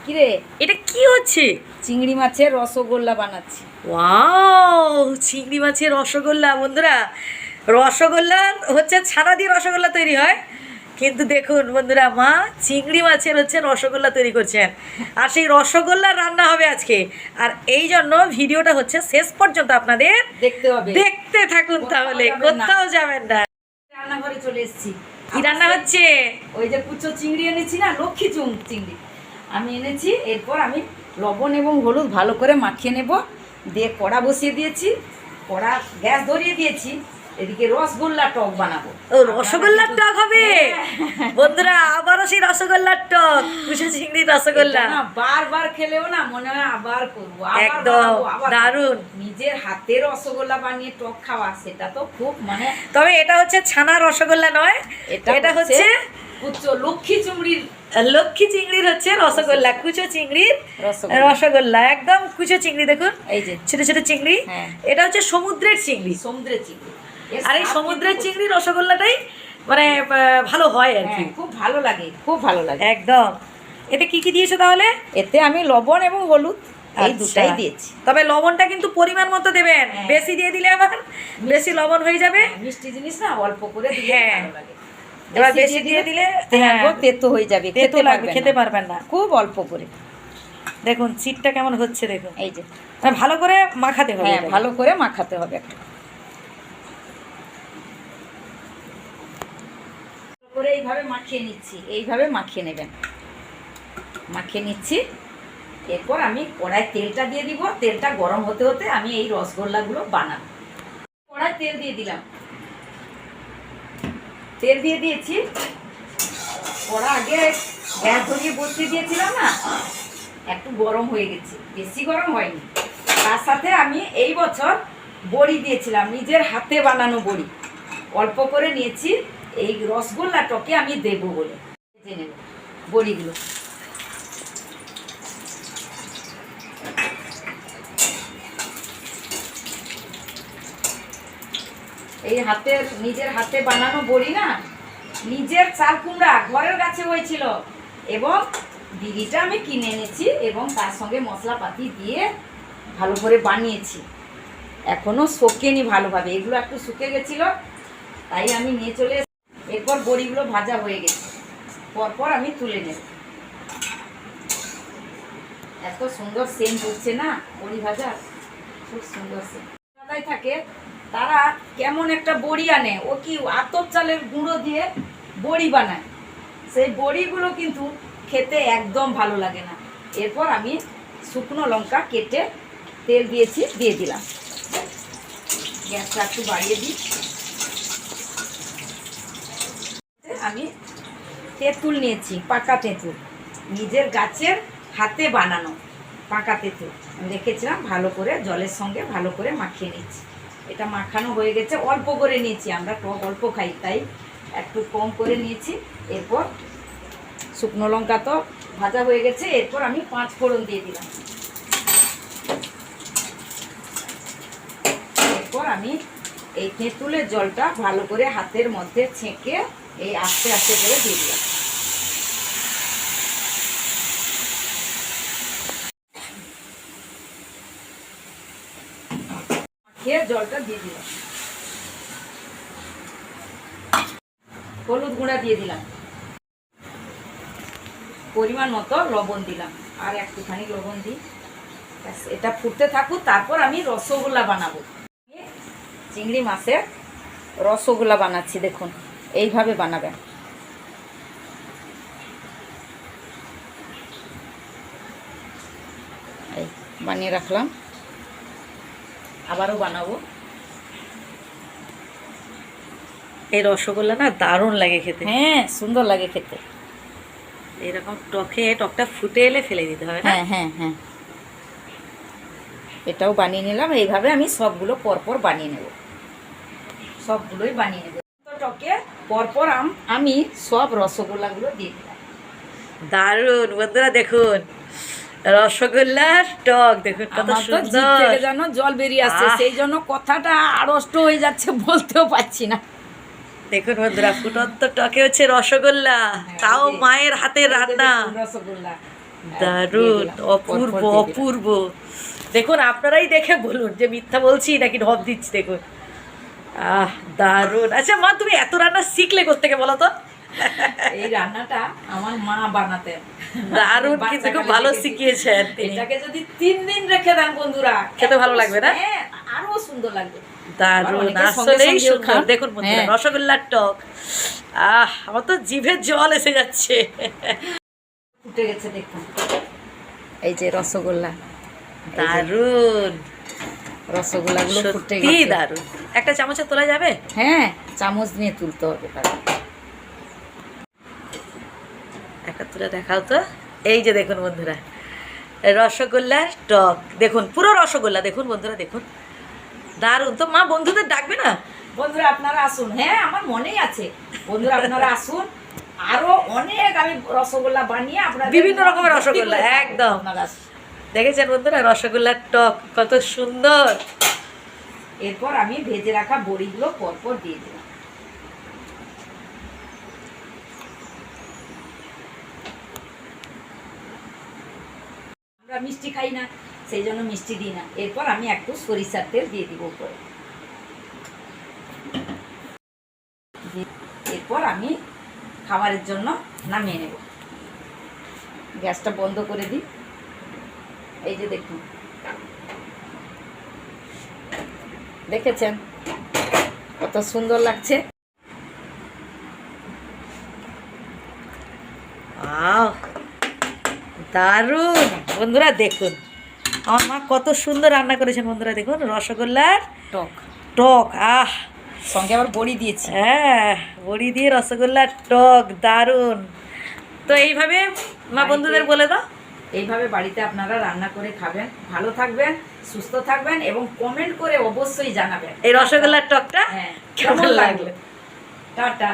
কিরে, এটা কি হচ্ছে? চিংড়ি মাছের রসগোল্লা বানাচ্ছি। ওয়াও, চিংড়ি মাছের রসগোল্লা। বন্ধুরা, রসগোল্লা হচ্ছে ছানা দিয়ে রসগোল্লা তৈরি হয়, কিন্তু দেখুন বন্ধুরা, মা চিংড়ি মাছের হচ্ছে রসগোল্লা তৈরি করছেন, আর সেই রসগোল্লা রান্না হবে আজকে। আর এই জন্য ভিডিওটা হচ্ছে শেষ পর্যন্ত আপনাদের দেখতে হবে, দেখতে থাকুন, তাহলে কোথাও যাবেন না। রান্নাঘরে চলে এসেছি। কি রান্না হচ্ছে? ওই যে কুচো চিংড়ি এনেছি না, লক্ষ্মী চিংড়ি আমি এনেছি। এরপর আমি লবণ এবং হলুদ ভালো করে মাখিয়ে নেব, দিয়ে কড়া বসিয়ে দিয়েছি, কড়া গ্যাস ধরিয়ে দিয়েছি। এদিকে রসগোল্লা টক বানাবো। ও, রসগোল্লার টক হবে বন্ধুরা, আবারও সেই রসগোল্লার টক, কুচো চিংড়ির রসগোল্লা। এটা না বারবার খেলেও না মনে হয় আবার করবো, একদম দারুণ। নিজের হাতে রসগোল্লা বানিয়ে টক খাওয়া, সেটা তো খুব মানে। তবে এটা হচ্ছে ছানা রসগোল্লা নয়, এটা হচ্ছে লক্ষ্মী চিংড়ির হচ্ছে রসগোল্লা, কুচো চিংড়ির রসগোল্লা, একদম কুচো চিংড়ি। দেখুন এই যে ছোট ছোট চিংড়ি, এটা হচ্ছে সমুদ্রের চিংড়ি। আর এই সমুদ্রের চিংড়ি রসগোল্লাটাই মানে ভালো হয় আর কি, খুব ভালো লাগে, খুব ভালো লাগে একদম। এতে কি কি দিয়েছো তাহলে? এতে আমি লবণ এবং হলুদ এই দুটাই দিয়েছি। তবে লবণটা কিন্তু পরিমাণ মতো দেবেন, বেশি দিয়ে দিলে আবার বেশি লবণ হয়ে যাবে। মিষ্টি জিনিস না, অল্প করে দিলে ভালো লাগে। এবার বেশি দিয়ে দিলে তেতো হয়ে যাবে, খেতে পারবেন না। খুব অল্প করে দেখুন সিটটা কেমন হচ্ছে, দেখুন এই যে ভালো করে মাখাতে হবে। হ্যাঁ, ভালো করে মাখাতে হবে, একটা করে এইভাবে মাখিয়ে নিচ্ছি, এইভাবে মাখিয়ে নেবেন, মাখিয়ে নিচ্ছি। এরপর আমি কড়াই তেলটা দিয়ে দিব, তেলটা গরম হতে হতে আমি এই রসগোল্লাগুলো বানাবো। কড়াই তেল দিয়ে দিলাম, তেল দিয়ে দিয়েছি। কড়া আগে গ্যাস ধরিয়ে বসিয়ে দিয়েছিলাম না, একটু গরম হয়ে গেছে, বেশি গরম হয়নি। তার সাথে আমি এই বছর বড়ি দিয়েছিলাম, নিজের হাতে বানানো বড়ি অল্প করে নিয়েছি। এই রসগোল্লাটাকে আমি দেবো বলে ভেজে নেব বড়িগুলো। এই নিজের হাতে বানানো বড়ি না, নিজের চাল কুমড়া ঘরের কাছে হয়েছিল, এবং বিড়িটা আমি কিনে এনেছি এবং তার সঙ্গে মশলাপাতি দিয়ে ভালো করে বানিয়েছি। এখনো শোকেনি ভালোভাবে, এগুলো একটু শুকে গেছিল, তাই আমি নিয়ে চলে এসেছি। এরপর বড়িগুলো ভাজা হয়ে গেছে, পরপর আমি তুলে নেব। এত সুন্দর সেন্ট হচ্ছে না বড়ি ভাজা, খুব সুন্দর সেন্ট। থাকে তারা কেমন একটা বড়ি আনে, ও কি আতপ চালের গুঁড়ো দিয়ে বড়ি বানায়, সেই বড়িগুলো কিন্তু খেতে একদম ভালো লাগে না। এরপর আমি শুকনো লঙ্কা কেটে তেল দিয়েছি, দিয়ে দিলাম। গ্যাসটা একটু বাড়িয়ে দিই। আমি তেঁতুল নিয়েছি, পাকা তেঁতুল, নিজের গাছের হাতে বানানো পাকা তেঁতুল রেখেছিলাম, ভালো করে জলের সঙ্গে ভালো করে মাখিয়ে নিচ্ছি। এটা মাখানো হয়ে গেছে, অল্প করে নিয়েছি, আমরা টক অল্প খাই তাই একটু কম করে নিয়েছি। এরপর শুকনো লঙ্কা তো ভাজা হয়ে গেছে, এরপর আমি 5 ফোড়ন দিয়ে দিলাম। এরপর আমি এই তেঁতুলের জলটা ভালো করে হাতের মধ্যে ছেঁকে এই আস্তে আস্তে করে দিয়ে দিলাম। জলটা দিয়ে দিলাম, হলুদ গুঁড়া দিয়ে দিলাম, পরিমাণ মতো লবণ দিলাম, আর একটুখানি লবণ দিই। এটা ফুটতে থাকুক, তারপর আমি রসগোল্লা বানাবো। চিংড়ি মাছের রসগোল্লা বানাচ্ছি, দেখুন এইভাবে বানাবেন। এই বানিয়ে রাখলাম, আবারও বানাবো। এই রসগোল্লা না দারুণ লাগে খেতে। হ্যাঁ, সুন্দর লাগে খেতে। এরকম টকটা ফুটে এলে ফেলে দিতে হবে। হ্যাঁ হ্যাঁ হ্যাঁ, এটাও বানিয়ে নিলাম। এইভাবে আমি সবগুলো পরপর বানিয়ে নেব, সবগুলোই বানিয়ে নেব। টকে পরপর আমি সব রসগোল্লাগুলো দিয়ে দিলাম। দারুণ বন্ধুরা, দেখুন রসগোল্লার টক, দেখুন কত সুন্দর, যেন জল বেরিয়ে আসছে, সেই জন্য কথাটা আড়ষ্ট হয়ে যাচ্ছে, বলতেও পারছি না। দেখুন বন্ধুরা, ফুটন্ত টকে হচ্ছে রসগোল্লা, তাও মায়ের হাতের রান্না। রসগোল্লা দারুণ, দিয়ে দিলাম, অপূর্ব পরপর দিয়ে দিলাম। অপূর্ব। দেখুন আপনারাই দেখে বলুন যে মিথ্যা বলছি নাকি ঢপ দিচ্ছি। দেখুন দারুণ। আচ্ছা মা, তুমি এত রান্না শিখলে কোত্থেকে বলো তো? এই রান্নাটা আমার মা বানাতেন। দারুণ, আমি কিন্তু খুব বাচ্চাকালে ভালো দেখেছি। শিখিয়েছেন তিনি। এটাকে যদি 3 দিন রেখে দেন বন্ধুরা, খেতে ভালো লাগবে না? হ্যাঁ, আরো সুন্দর লাগবে। দারুণ, অনেকে সঙ্গে আসলেই সঙ্গেও সুন্দর। খান। দেখুন বন্ধুরা, হ্যাঁ। রসগোল্লার টক, আমার তো জিভের জল এসে যাচ্ছে। ফুটে গেছে দেখুন, এই যে রসগোল্লা, দারুণ, রসগোল্লাগুলো ফুটে সত্যি গেছে। দারুণ। একটা চামচে তোলা যাবে? হ্যাঁ, চামচ নিয়ে তুলতে হবে তার। একটা তুলে দেখাও তো। এই যে দেখুন বন্ধুরা, রসগোল্লার টক, দেখুন পুরো রসগোল্লা। দেখুন বন্ধুরা, দেখুন দারুণ। তো মা বন্ধুদের ডাকবে না? বন্ধুরা আপনারা আসুন। হ্যাঁ, আমার মনেই আছে। বন্ধুরা আপনারা আসুন, আরো অনেক আমি রসগোল্লা বানিয়ে আপনাদের বিভিন্ন রকমের রসগোল্লা, একদম। আপনারা আসুন। দেখেছেন বন্ধুরা, রসগোল্লার টক কত সুন্দর। এরপর আমি ভেজে রাখা বড়িগুলো পরপর দিয়ে দিলাম। আমরা মিষ্টি খাই না, সেই জন্য মিষ্টি দিই না। এরপর আমি একটু সরিষার তেল দিয়ে দিব উপরে। এরপর আমি খাবারের জন্য নামিয়ে নেব। গ্যাসটা বন্ধ করে দিই। এই যে দেখুন, দেখেছেন কত সুন্দর লাগছে। দারুণ বন্ধুরা, দেখুন আমার মা কত সুন্দর রান্না করেছেন। বন্ধুরা দেখুন, রসগোল্লার টক টক, সঙ্গে আবার বড়ি দিয়েছি। হ্যাঁ, বড়ি দিয়ে রসগোল্লার টক, দারুণ। তো এইভাবে মা বন্ধুদের বলে দাও। এইভাবে বাড়িতে আপনারা রান্না করে খাবেন, ভালো থাকবেন, সুস্থ থাকবেন এবং কমেন্ট করে অবশ্যই জানাবেন এই রসগোল্লার টকটা হ্যাঁ কেমন লাগলো। টাটা।